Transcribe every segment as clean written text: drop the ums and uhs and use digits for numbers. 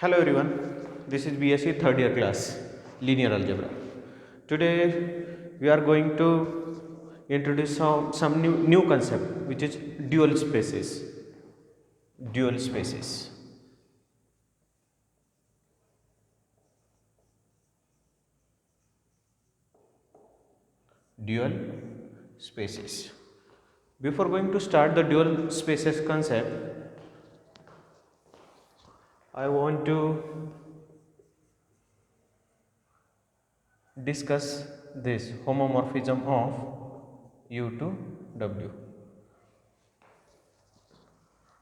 Hello everyone, this is BSc third year class linear algebra. Today we are going to introduce some new concept which is dual spaces. Dual spaces. Dual spaces. Before going to start the dual spaces concept, I want to discuss this homomorphism of U to W.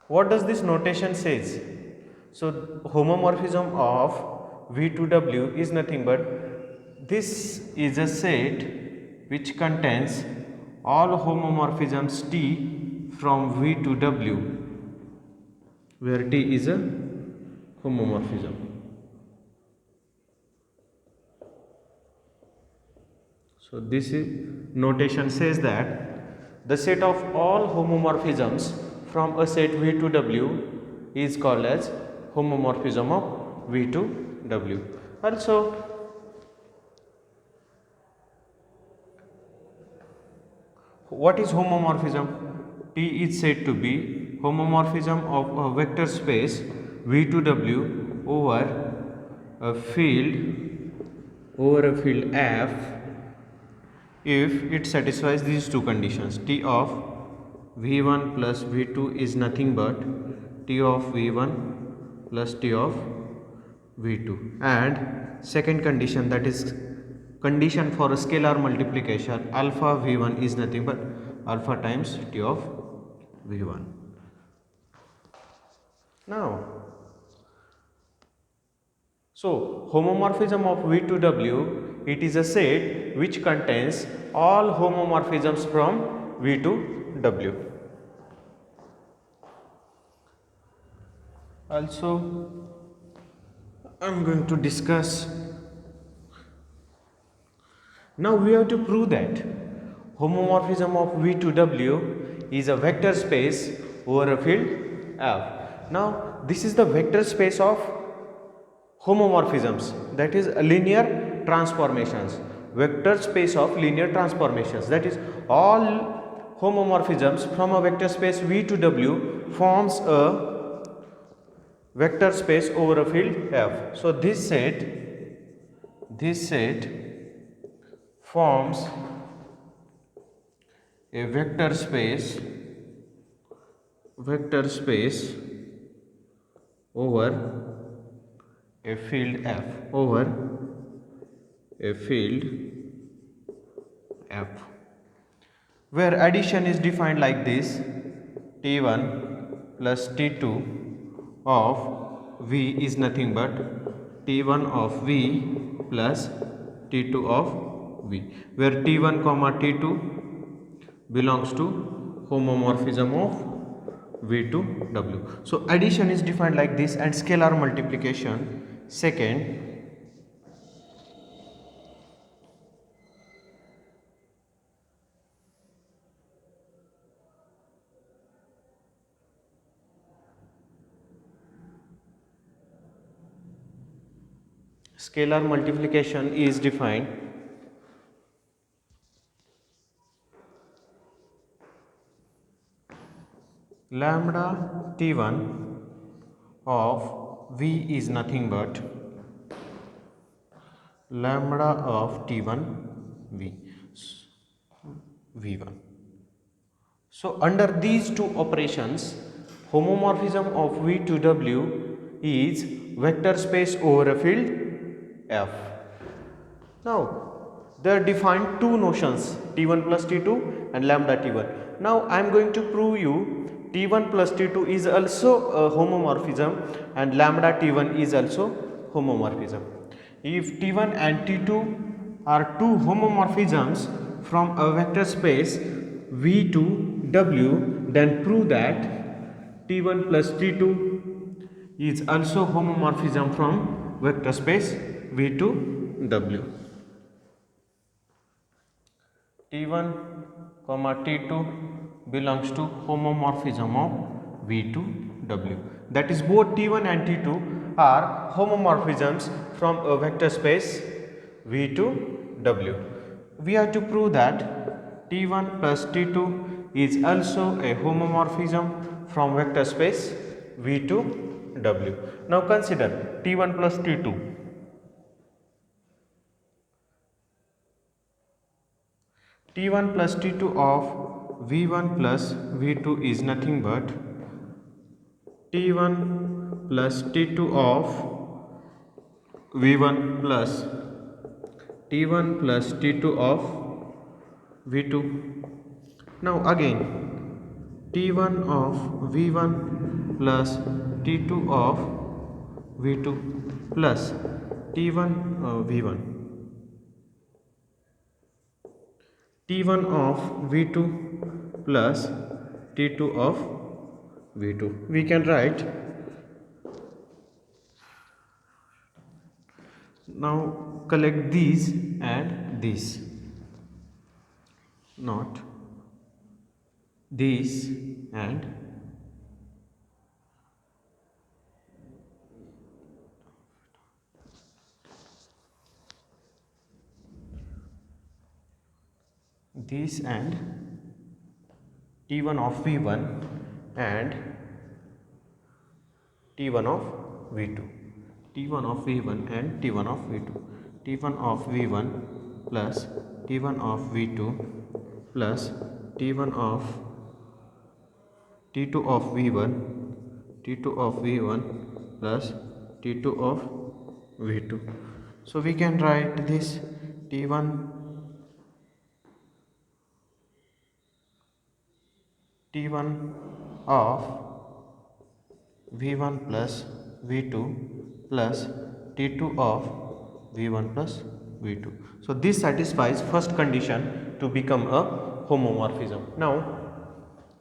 What does this notation says? So homomorphism of V to W is nothing but this is a set which contains all homomorphisms T from V to W, where T is a homomorphism. So this notation says that the set of all homomorphisms from a set V to W is called as homomorphism of V to W. Also, what is homomorphism? T is said to be homomorphism of a vector space V to W over a field F if it satisfies these two conditions. T of V1 plus V2 is nothing but T of V1 plus T of V2, and second condition, that is condition for a scalar multiplication, alpha V1 is nothing but alpha times T of V1. Now, so homomorphism of V to W, it is a set which contains all homomorphisms from V to W. Also, I am going to discuss. Now we have to prove that homomorphism of V to W is a vector space over a field F. Now this is the vector space of homomorphisms, that is linear transformations. Vector space of linear transformations, that is all homomorphisms from a vector space V to W forms a vector space over a field F. So this set forms a vector space over a field F, where addition is defined like this: T1 plus T2 of V is nothing but T1 of V plus T2 of V, where T1 comma T2 belongs to homomorphism of V to W. So addition is defined like this, and scalar multiplication second. Scalar multiplication is defined lambda T1 of V is nothing but lambda of T1 V1. So under these two operations, homomorphism of V to W is vector space over a field F. Now there are defined two notions, T1 plus T2 and lambda T1. Now I am going to prove you T1 plus T2 is also a homomorphism and lambda T1 is also homomorphism. If T1 and T2 are two homomorphisms from a vector space V to W, then prove that T1 plus T2 is also homomorphism from vector space V to W. T1 comma T2 belongs to homomorphism of V to W. That is, both T1 and T2 are homomorphisms from a vector space V to W. We have to prove that T1 plus T2 is also a homomorphism from vector space V to W. Now consider T1 plus T2. T1 plus T2 of V1 plus V2 is nothing but T1 plus T2 of V1 plus T1 plus T2 of V2. Now again T1 of V1 plus T2 of V2 plus T1 V1 T1 of V2 plus T2 of V2. We can write, now collect these and these, not these and these, and T1 of V1 and T1 of V2, T1 of V1 and T1 of V2, T1 of V1 plus T1 of V2 plus T1 of T2 of V1, T2 of V1 plus T2 of V2. So we can write this T1 of V1 plus V2 plus T2 of V1 plus V2. So this satisfies first condition to become a homomorphism. Now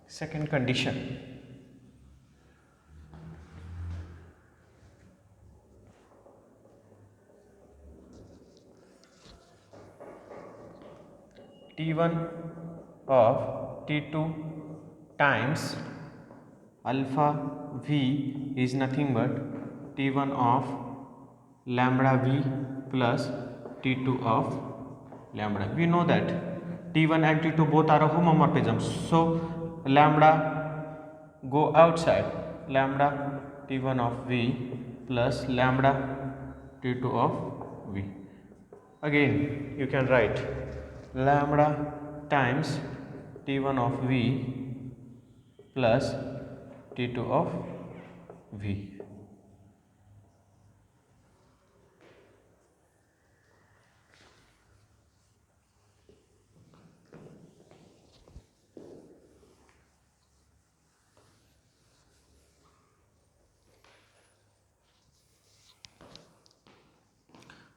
second condition. T1 of T2 times alpha V is nothing but T1 of lambda V plus T2 of lambda. We know that T1 and T2 both are a homomorphism, so lambda go outside, lambda T1 of V plus lambda T2 of V. Again you can write lambda times T1 of V plus T2 of V.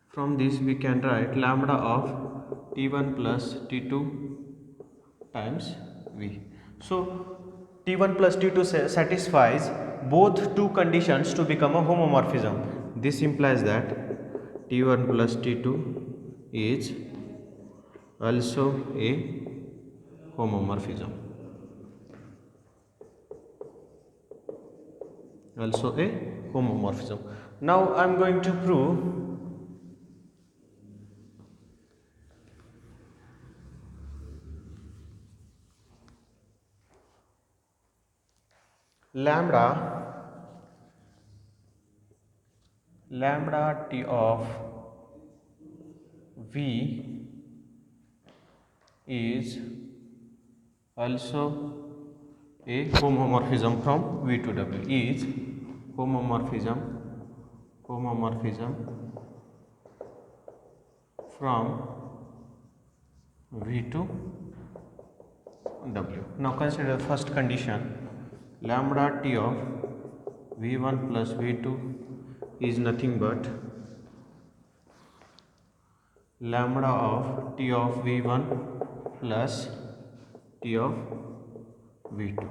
From this we can write lambda of T1 plus T2 times V. So T1 plus T2 satisfies both two conditions to become a homomorphism. This implies that T1 plus T2 is also a homomorphism. Also a homomorphism. Now I am going to prove lambda T of V is also a homomorphism from V to W, is homomorphism from V to W. Now consider the first condition, lambda T of V1 plus V2 is nothing but lambda of T of V1 plus T of V2.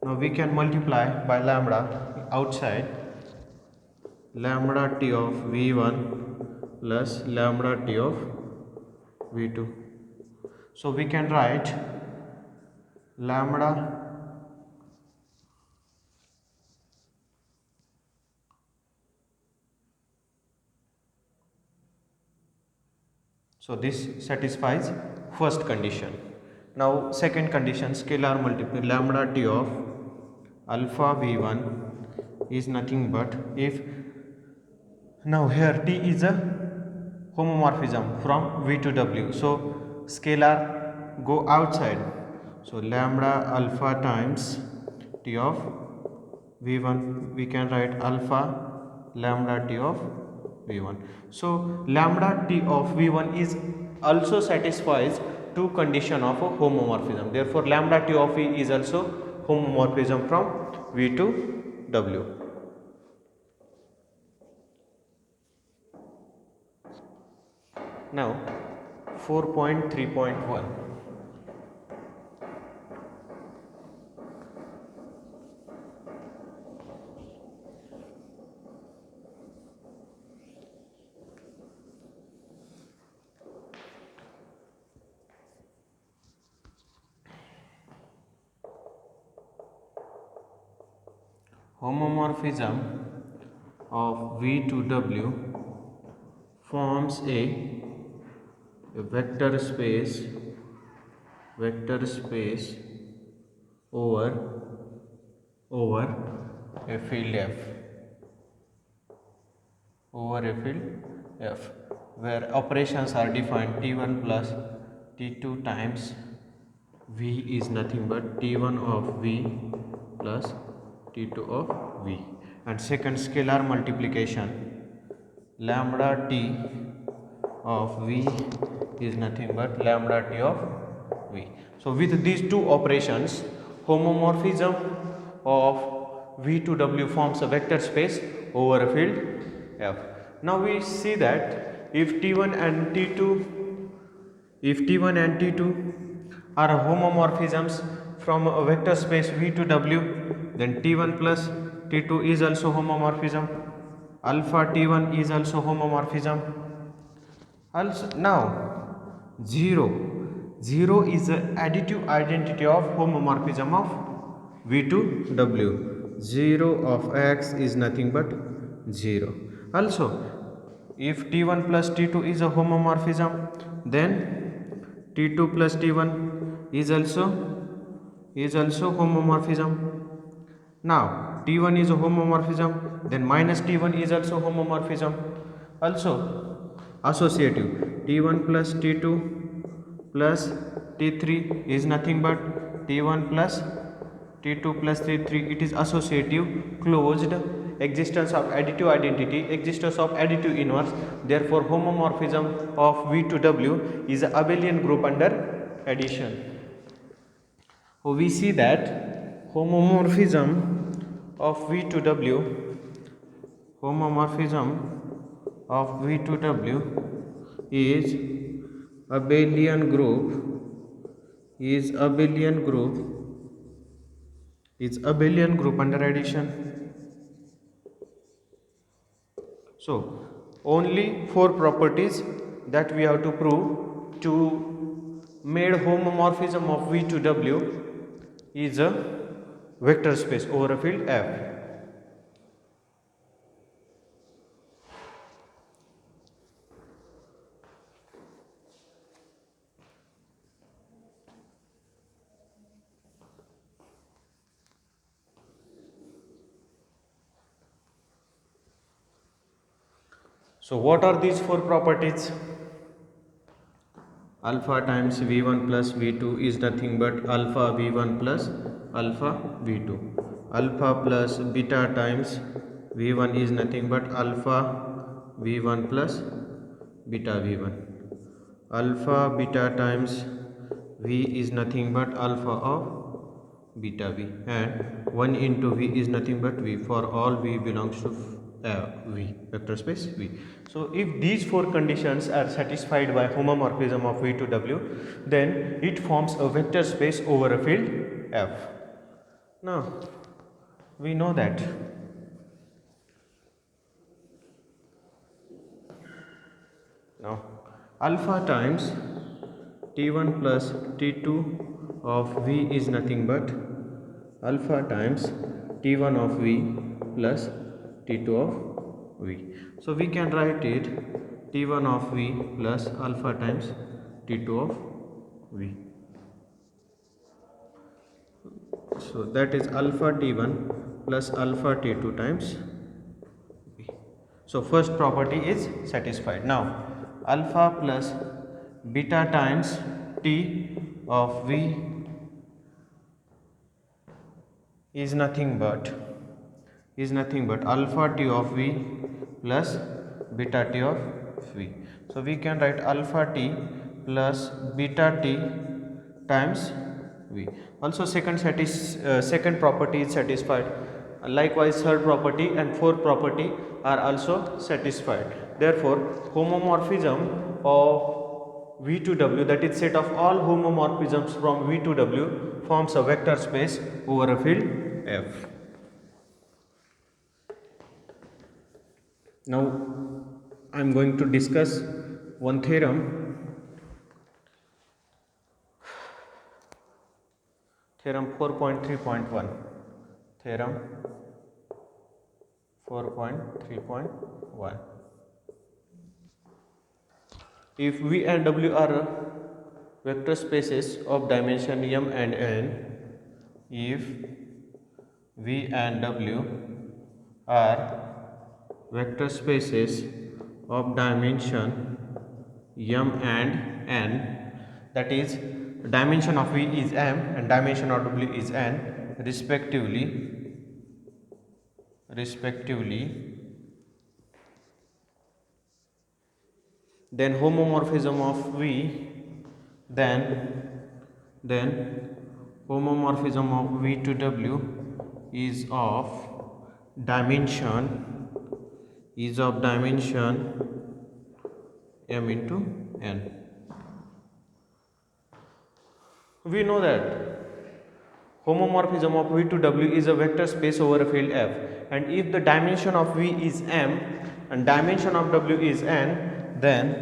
Now we can multiply by lambda outside, lambda T of V1 plus lambda T of V2. So we can write lambda So this satisfies first condition. Now second condition, scalar multiple lambda t of alpha v1 is nothing but if, now here t is a homomorphism from v to w, so scalar go outside, so lambda alpha times t of v1, we can write alpha lambda t of v1. So lambda t of v1 is also satisfies two condition of a homomorphism, therefore lambda t of v is also homomorphism from v to w. Now 4.3.1, homomorphism of v to w forms a vector space over a field f, where operations are defined t1 plus t2 times v is nothing but t1 of v plus t2 of v, and second scalar multiplication lambda t of v is nothing but lambda t of v. So with these two operations, homomorphism of v to w forms a vector space over a field f. Now we see that if t1 and t2 are homomorphisms from a vector space v to w, then t1 plus t2 is also homomorphism, alpha t1 is also homomorphism. Also now 0 is the additive identity of homomorphism of v to w, 0 of x is nothing but 0. Also if t1 plus t2 is a homomorphism, then t2 plus t1 is also homomorphism. Now t1 is a homomorphism, then minus t1 is also homomorphism. Also associative, t1 plus t2 plus t3 is nothing but t1 plus t2 plus t3, it is associative, closed, existence of additive identity, existence of additive inverse, therefore homomorphism of v to w is a abelian group under addition. So we see that homomorphism of v to w is abelian group under addition. So only four properties that we have to prove to made homomorphism of v to w is a vector space over a field f. So what are these four properties? Alpha times v1 plus v2 is nothing but alpha v1 plus alpha v2. Alpha plus beta times v1 is nothing but alpha v1 plus beta v1. Alpha beta times v is nothing but alpha of beta v, and 1 into v is nothing but v for all v belongs to v, vector space v. So if these four conditions are satisfied by homomorphism of v to w, then it forms a vector space over a field f. Now we know that now alpha times t1 plus t2 of v is nothing but alpha times t1 of v plus t2 of v. So we can write it T1 of V plus alpha times T2 of V. So that is alpha T1 plus alpha T2 times V. So first property is satisfied. Now alpha plus beta times T of V is nothing but alpha T of V plus beta T of V. So we can write alpha T plus beta T times V. Also second property is satisfied. Likewise third property and fourth property are also satisfied. Therefore homomorphism of V to W, that is set of all homomorphisms from V to W, forms a vector space over a field F. Now I am going to discuss one theorem. Theorem 4.3.1. Theorem 4.3.1. If V and W are vector spaces of dimension m and n, if V and W are vector spaces of dimension m and n, that is dimension of V is m and dimension of W is n respectively, then homomorphism of V, then homomorphism of V to W is of dimension m into n. We know that homomorphism of V to W is a vector space over a field F, and if the dimension of V is m and dimension of W is n, then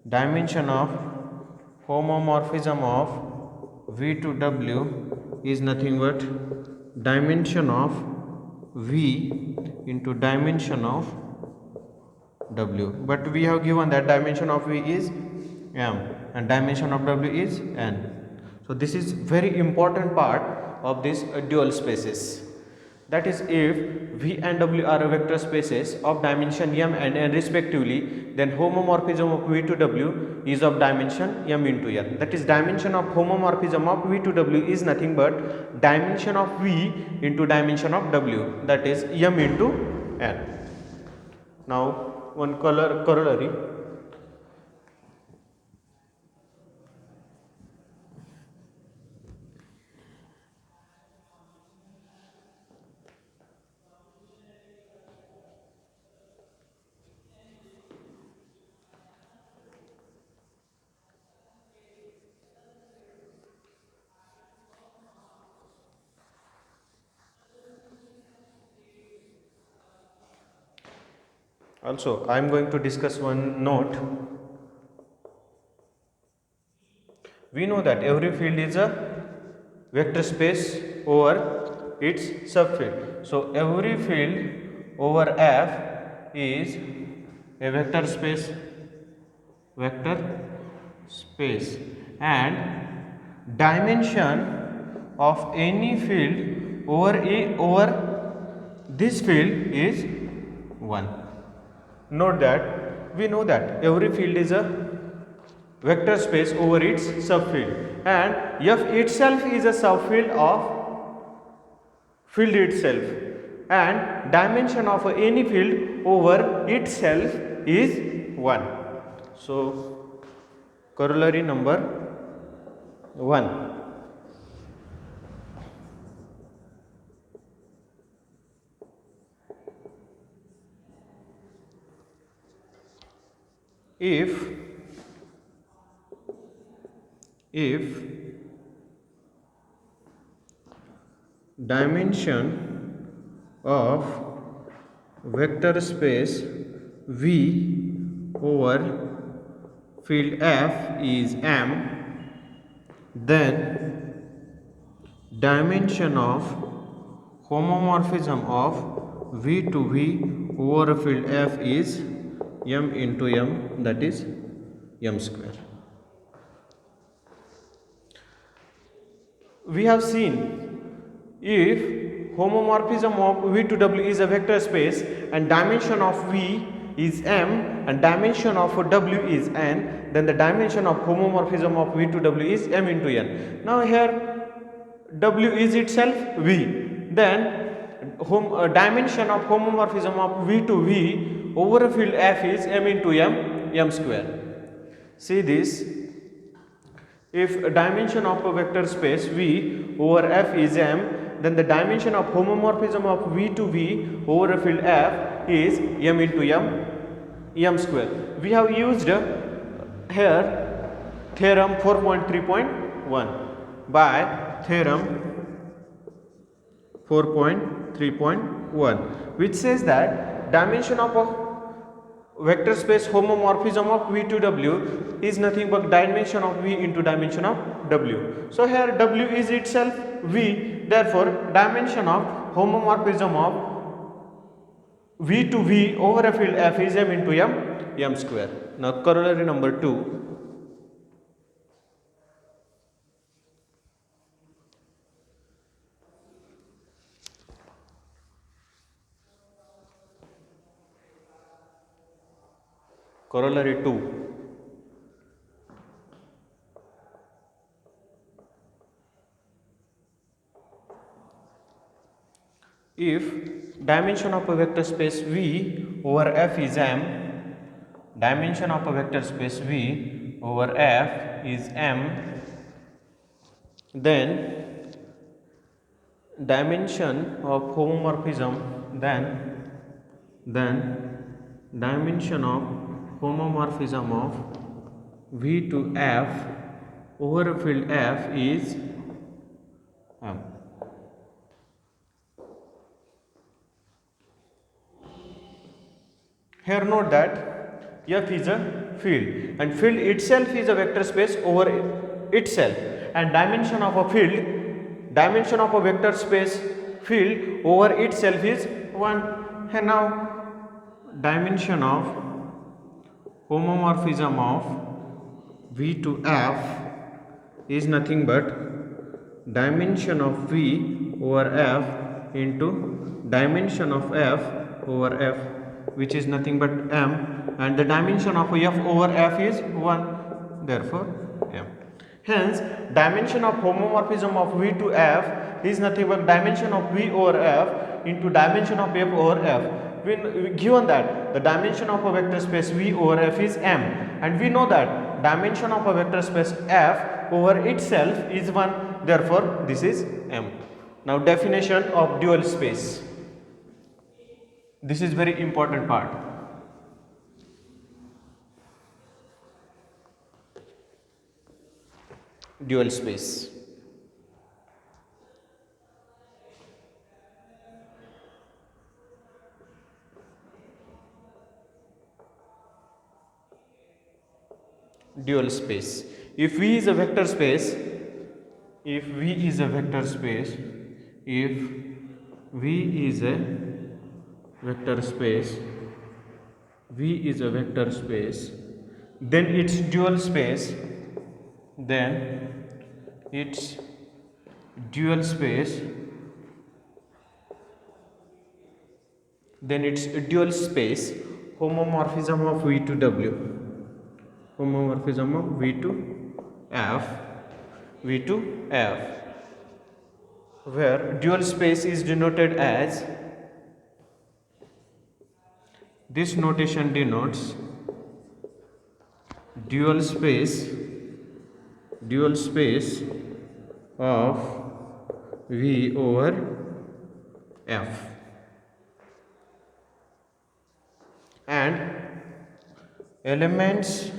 dimension of homomorphism of V to W is nothing but dimension of V into dimension of W. But we have given that dimension of V is m and dimension of W is n. So this is very important part of this dual spaces. That is, if V and W are vector spaces of dimension m and n respectively, then homomorphism of V to W is of dimension m into n. That is, dimension of homomorphism of V to W is nothing but dimension of V into dimension of W, that is m into n. Now one corollary. Also, I am going to discuss one note. We know that every field is a vector space over its subfield. So, every field over F is a vector space, and dimension of any field over this field is 1. Note that we know that every field is a vector space over its subfield, and F itself is a subfield of field itself, and dimension of any field over itself is 1. So corollary number 1. If dimension of vector space V over field F is m, then dimension of homomorphism of V to V over field F is m into m, that is m square. We have seen if homomorphism of V to W is a vector space and dimension of V is m and dimension of W is n, then the dimension of homomorphism of V to W is m into n. Now here W is itself V, then dimension of homomorphism of V to V over a field F is m into m square. See this, if dimension of a vector space V over F is m, then the dimension of homomorphism of V to V over a field F is m into m square. We have used here theorem 4.3.1 by theorem 4.3.1, which says that dimension of a vector space homomorphism of V to W is nothing but dimension of V into dimension of W. So here W is itself V, therefore dimension of homomorphism of V to V over a field F is m into m square. Now corollary number 2. Corollary 2. If dimension of a vector space V over F is m, dimension of a vector space V over F is m, then dimension of homomorphism, then dimension of homomorphism of V to F over a field F is m. Here note that F is a field and field itself is a vector space over itself, and dimension of a field, dimension of a vector space field over itself is 1. And now dimension of homomorphism of V to F is nothing but dimension of V over F into dimension of F over F, which is nothing but m, and the dimension of F over F is 1, therefore m. Hence dimension of homomorphism of V to F is nothing but dimension of V over F into dimension of F over F. Given that the dimension of a vector space V over F is m, and we know that dimension of a vector space F over itself is 1, therefore this is m. Now definition of dual space. This is very important part. Dual space. Dual space. If V is a vector space, if V is a vector space, if V is a vector space, V is a vector space, then its dual space, then its dual space, then its dual space homomorphism of V to W, homomorphism of V to F, V to F, where dual space is denoted as, this notation denotes dual space of V over F, and elements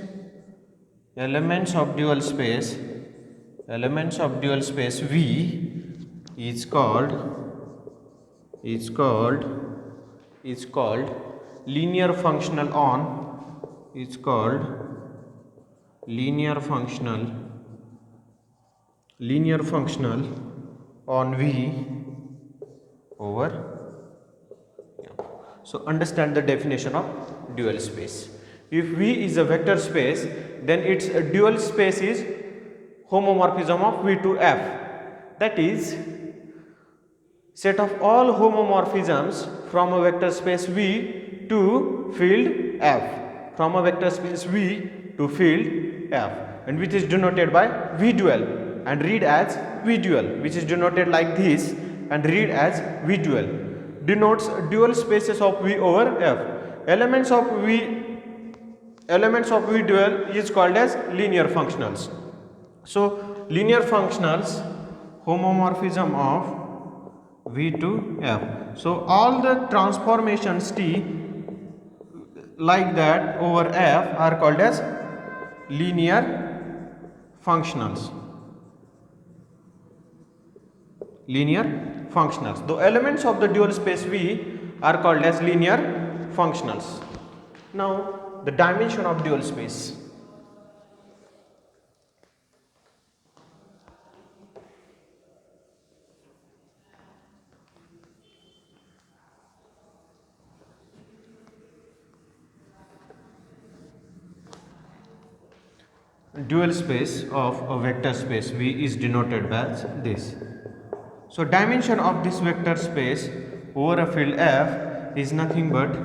of dual space V is called linear functional on, is called linear functional on V over. So understand the definition of dual space. If V is a vector space, then its dual space is homomorphism of V to F. That is, set of all homomorphisms from a vector space V to field F. From a vector space V to field F, and which is denoted by V dual and read as V dual, which is denoted like this and read as V dual, denotes dual spaces of V over F. Elements of V dual is called as linear functionals. So linear functionals, homomorphism of V to F. So all the transformations T like that over F are called as linear functionals. Linear functionals. The elements of the dual space V are called as linear functionals. Now the dimension of dual space. Dual space of a vector space V is denoted by this. So dimension of this vector space over a field F is nothing but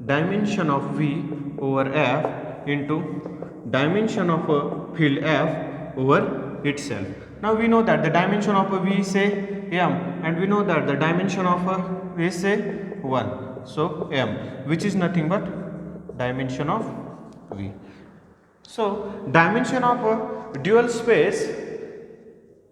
dimension of V over F into dimension of a field F over itself. Now we know that the dimension of a V is say M, and we know that the dimension of a V is say 1. So M, which is nothing but dimension of V. So dimension of a dual space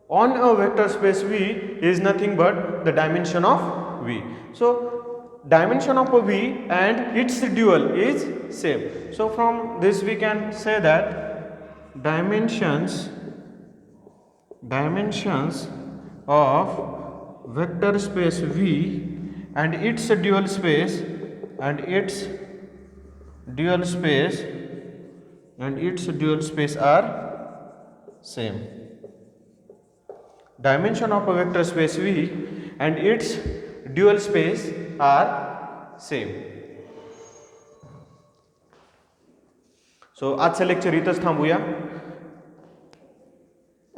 on a vector space V is nothing but the dimension of V. So dimension of a V and its dual is same. So from this we can say that dimensions of vector space V and its dual space are same. Dimension of a vector space V and its dual space are same. So आजचं lecture इथंच थांबूया.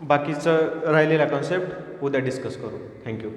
बाकीचं राहिलेला concept उद्या discuss करू. Thank you.